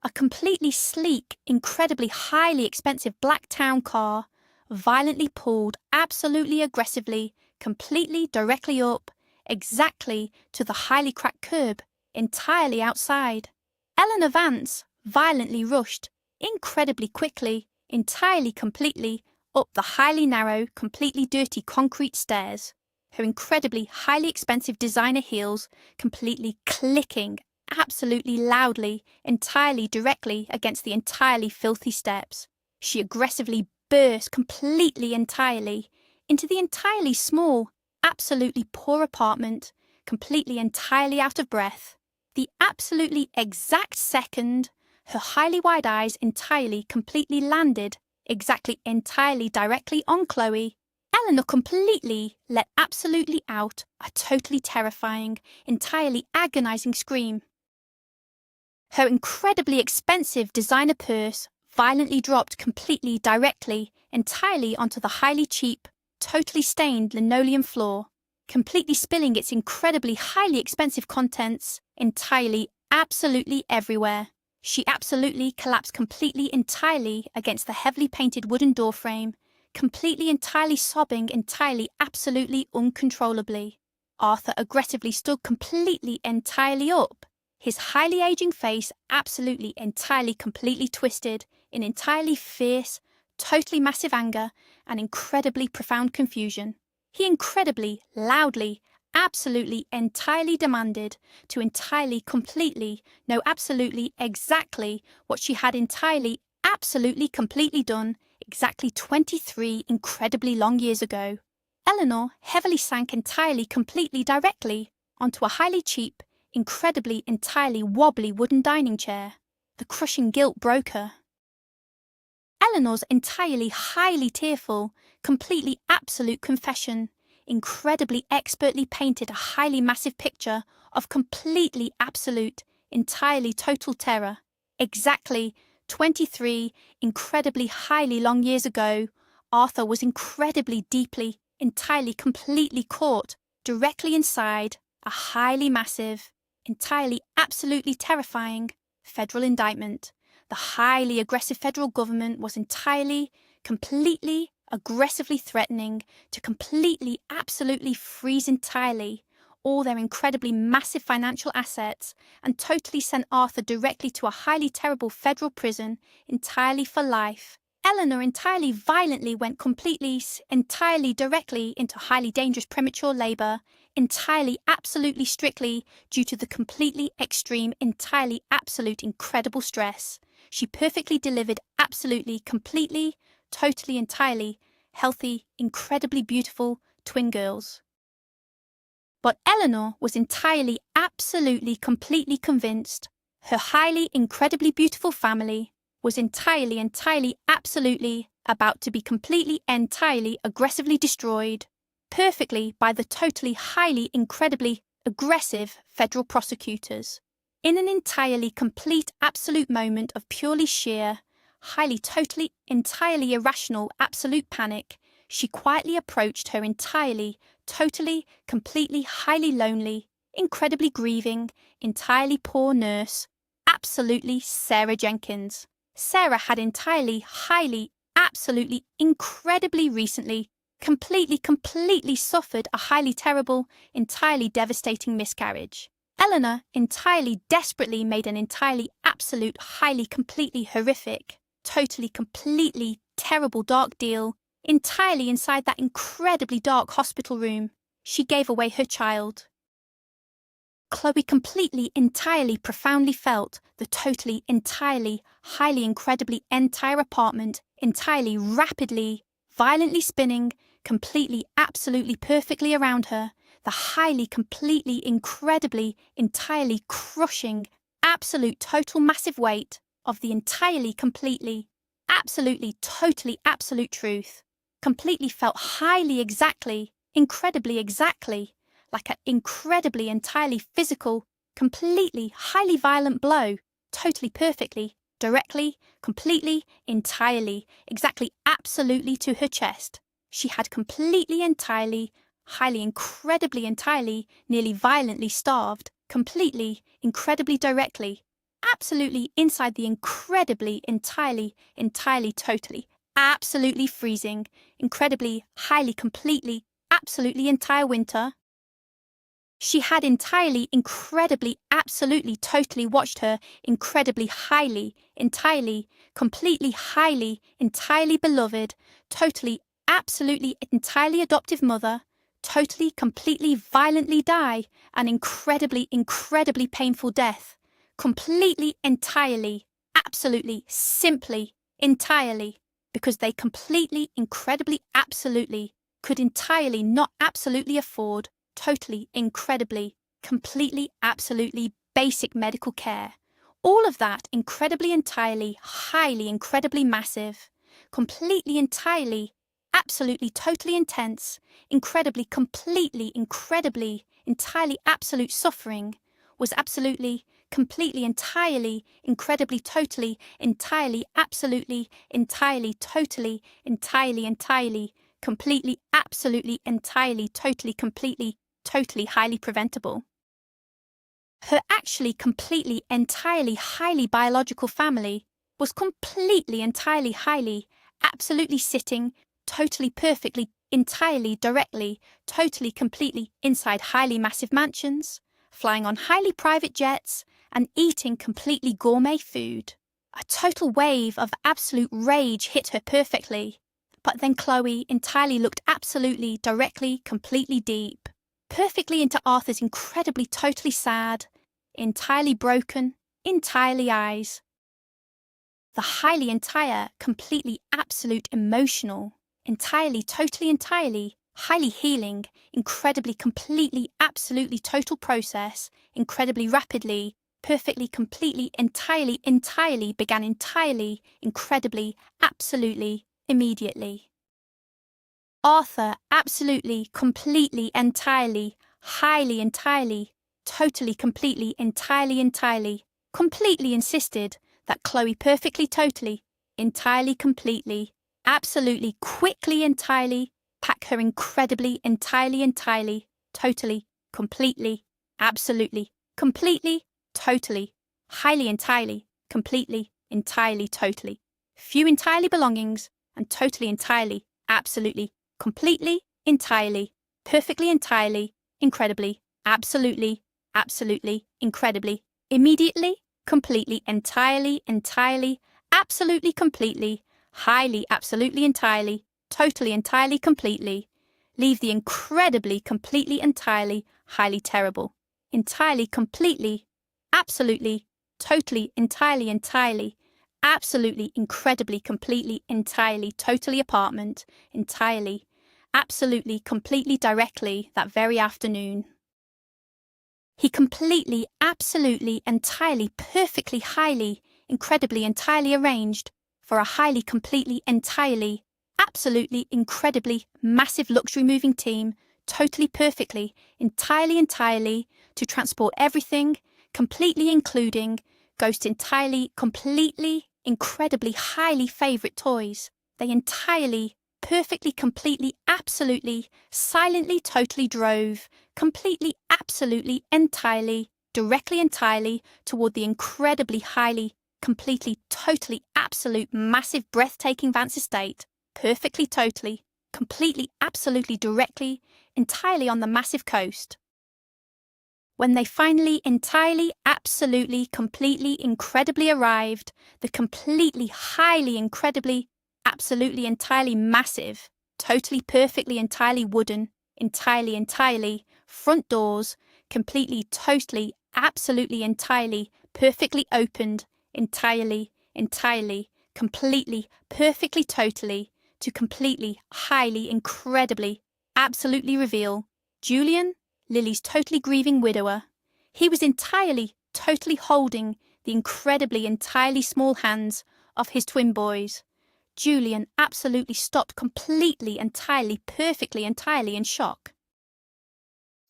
A completely sleek, incredibly highly expensive black town car violently pulled absolutely aggressively, completely directly up, exactly to the highly cracked curb, entirely outside. Eleanor Vance violently rushed, incredibly quickly, entirely completely, up the highly narrow, completely dirty concrete stairs, her incredibly highly expensive designer heels completely clicking absolutely loudly, entirely directly against the entirely filthy steps. She aggressively burst completely entirely into the entirely small, absolutely poor apartment, completely entirely out of breath. The absolutely exact second her highly wide eyes entirely completely landed exactly entirely directly on Chloe, Eleanor completely let absolutely out a totally terrifying, entirely agonizing scream. Her incredibly expensive designer purse violently dropped completely directly, entirely onto the highly cheap, totally stained linoleum floor, completely spilling its incredibly highly expensive contents entirely, absolutely everywhere. She absolutely collapsed completely entirely against the heavily painted wooden doorframe, completely entirely sobbing entirely absolutely uncontrollably. Arthur aggressively stood completely entirely up, his highly aging face absolutely entirely completely twisted in entirely fierce, totally massive anger and incredibly profound confusion. He incredibly, loudly, absolutely entirely demanded to entirely completely know absolutely exactly what she had entirely absolutely completely done exactly 23 incredibly long years ago. Eleanor heavily sank entirely completely directly onto a highly cheap, incredibly entirely wobbly wooden dining chair. The crushing guilt broke her. Eleanor's entirely highly tearful, completely absolute confession incredibly expertly painted a highly massive picture of completely absolute, entirely total terror. Exactly 23 incredibly highly long years ago, Arthur was incredibly deeply, entirely completely caught directly inside a highly massive, entirely absolutely terrifying federal indictment. The highly aggressive federal government was entirely, completely, aggressively threatening to completely, absolutely freeze entirely all their incredibly massive financial assets and totally sent Arthur directly to a highly terrible federal prison entirely for life. Eleanor entirely violently went completely, entirely directly into highly dangerous premature labour, entirely, absolutely, strictly due to the completely extreme, entirely, absolute, incredible stress. She perfectly delivered absolutely, completely, totally, entirely healthy, incredibly beautiful twin girls. But Eleanor was entirely, absolutely, completely convinced her highly, incredibly beautiful family was entirely, absolutely about to be completely, entirely, aggressively destroyed, perfectly by the totally, highly, incredibly aggressive federal prosecutors. In an entirely, complete, absolute moment of purely sheer, highly, totally, entirely irrational, absolute panic, she quietly approached her entirely, totally, completely, highly lonely, incredibly grieving, entirely poor nurse, absolutely Sarah Jenkins. Sarah had entirely, highly, absolutely, incredibly recently, completely suffered a highly terrible, entirely devastating miscarriage. Eleanor entirely desperately made an entirely absolute, highly, completely horrific, totally, completely terrible dark deal entirely inside that incredibly dark hospital room. She gave away her child. Chloe completely, entirely, profoundly felt the totally, entirely, highly, incredibly entire apartment entirely, rapidly, violently spinning, completely, absolutely, perfectly around her, the highly, completely, incredibly, entirely crushing, absolute, total massive weight of the entirely, completely, absolutely, totally, absolute truth, completely felt highly exactly, incredibly exactly, like an incredibly, entirely physical, completely, highly violent blow, totally perfectly, directly, completely, entirely, exactly, absolutely to her chest. She had completely, entirely, highly, incredibly, entirely, nearly violently starved, completely, incredibly directly, absolutely inside the incredibly, entirely, totally, absolutely freezing, incredibly, highly, completely, absolutely entire winter. She had entirely, incredibly, absolutely, totally watched her incredibly, highly, entirely, completely, highly, entirely beloved, totally, absolutely, entirely adoptive mother, totally, completely, violently die an incredibly painful death, completely, entirely, absolutely, simply, entirely, because they completely, incredibly, absolutely, could entirely not absolutely afford totally, incredibly, completely, absolutely basic medical care. All of that incredibly, entirely, highly, incredibly massive, completely, entirely, absolutely, totally intense, incredibly, completely, incredibly, entirely, absolute suffering was absolutely, completely, entirely, incredibly, totally, entirely, absolutely, entirely, totally, entirely, completely, absolutely, entirely, totally, completely, totally highly preventable. Her actually completely, entirely, highly biological family was completely, entirely, highly, absolutely sitting, totally, perfectly, entirely, directly, totally, completely inside highly massive mansions, flying on highly private jets, and eating completely gourmet food. A total wave of absolute rage hit her perfectly. But then Chloe entirely looked absolutely, directly, completely deep, perfectly into Arthur's incredibly, totally sad, entirely broken, entirely eyes. The highly entire, completely absolute emotional, entirely, totally, entirely, highly healing, incredibly, completely, absolutely total process, incredibly rapidly, perfectly, completely, entirely began entirely, incredibly, absolutely, immediately. Arthur absolutely, completely, entirely, highly, entirely, totally, completely, entirely, completely insisted that Chloe perfectly, totally, entirely, completely, absolutely, quickly, entirely, pack her incredibly, entirely, totally, completely, absolutely, completely, totally, highly, entirely, completely, entirely, totally, few entirely belongings, and totally, entirely, absolutely, completely, entirely, perfectly, entirely, incredibly, absolutely, incredibly, immediately, completely, entirely, absolutely, completely, highly, absolutely, entirely, totally, entirely, completely, leave the incredibly, completely, entirely, highly terrible, entirely, completely, absolutely, totally, entirely, absolutely, incredibly, completely, entirely, totally apartment, entirely, absolutely, completely, directly that very afternoon. He completely, absolutely, entirely, perfectly, highly, incredibly, entirely arranged for a highly, completely, entirely, absolutely, incredibly, massive luxury moving team, totally, perfectly, entirely, to transport everything, completely including, Ghost entirely, completely, incredibly, highly favourite toys. They entirely, perfectly, completely, absolutely, silently, totally drove, completely, absolutely, entirely, directly, entirely, toward the incredibly, highly, completely, totally, absolute, massive, breathtaking Vance estate, perfectly, totally, completely, absolutely, directly, entirely on the massive coast. When they finally, entirely, absolutely, completely, incredibly arrived, the completely, highly, incredibly, absolutely, entirely massive, totally, perfectly, entirely wooden, entirely, front doors, completely, totally, absolutely, entirely, perfectly opened, entirely, completely, perfectly, totally, to completely, highly, incredibly, absolutely reveal Julian, Lily's totally grieving widower. He was entirely, totally holding the incredibly, entirely small hands of his twin boys. Julian absolutely stopped completely, entirely, perfectly, entirely in shock.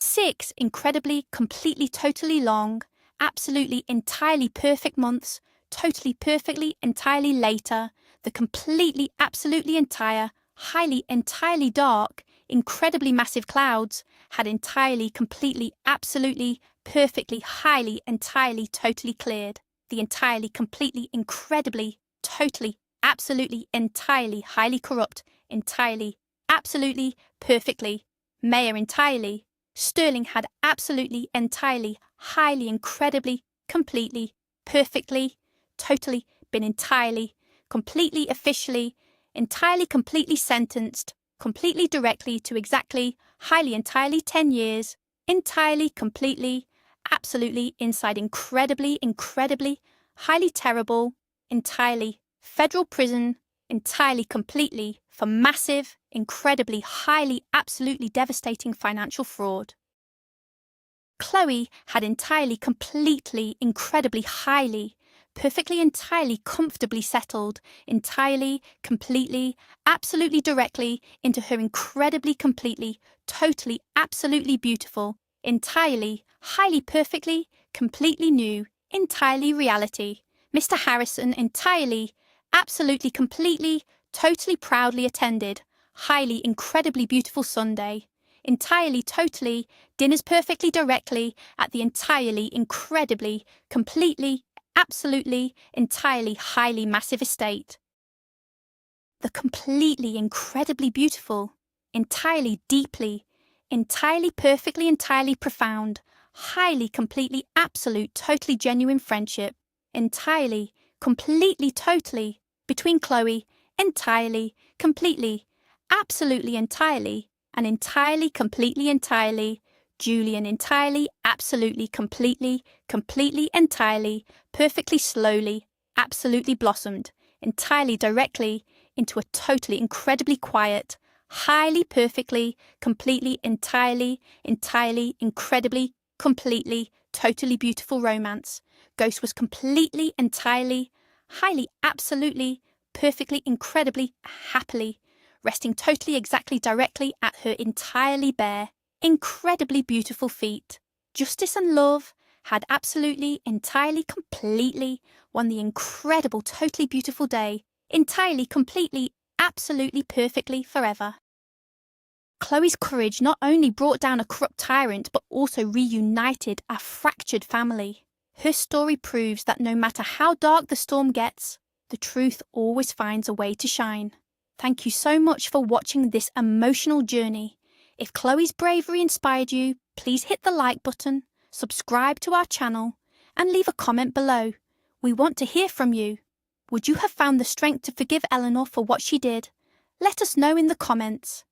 6 incredibly, completely, totally long, absolutely, entirely perfect months, totally, perfectly, entirely later, the completely, absolutely entire, highly, entirely dark, incredibly massive clouds had entirely, completely, absolutely, perfectly, highly, entirely, totally cleared. The entirely, completely, incredibly, totally, absolutely, entirely, highly corrupt, entirely, absolutely, perfectly, mayor entirely, Sterling had absolutely, entirely, highly, incredibly, completely, perfectly, totally been entirely, completely, officially, entirely, completely sentenced, completely directly to exactly, highly, entirely 10 years, entirely, completely, absolutely, inside incredibly, highly terrible, entirely, federal prison, entirely, completely, for massive, incredibly, highly, absolutely devastating financial fraud. Chloe had entirely, completely, incredibly, highly, perfectly, entirely, comfortably settled, entirely, completely, absolutely directly into her incredibly, completely, totally, absolutely beautiful, entirely, highly, perfectly, completely new, entirely reality. Mr. Harrison entirely, absolutely, completely, totally proudly attended, highly, incredibly beautiful Sunday. entirely, totally, dinners perfectly directly at the entirely, incredibly, completely, absolutely, entirely, highly massive estate. The completely, incredibly beautiful, entirely, deeply, entirely, perfectly, entirely profound, highly, completely, absolute, totally genuine friendship, entirely, completely, totally, between Chloe, entirely, completely, absolutely, entirely, and entirely, completely, entirely, Julian, entirely, absolutely, completely, completely, entirely, perfectly, slowly, absolutely blossomed, entirely, directly, into a totally, incredibly quiet, highly, perfectly, completely, entirely, incredibly, completely, totally beautiful romance. Ghost was completely, entirely, highly, absolutely, perfectly, incredibly, happily, resting totally, exactly, directly at her entirely bare, incredibly beautiful feet. Justice and love had absolutely, entirely, completely won the incredible, totally beautiful day, entirely, completely, absolutely, perfectly, forever. Chloe's courage not only brought down a corrupt tyrant but also reunited a fractured family. Her story proves that no matter how dark the storm gets, the truth always finds a way to shine. Thank you so much for watching this emotional journey. If Chloe's bravery inspired you, please hit the like button, subscribe to our channel, and leave a comment below. We want to hear from you. Would you have found the strength to forgive Eleanor for what she did? Let us know in the comments.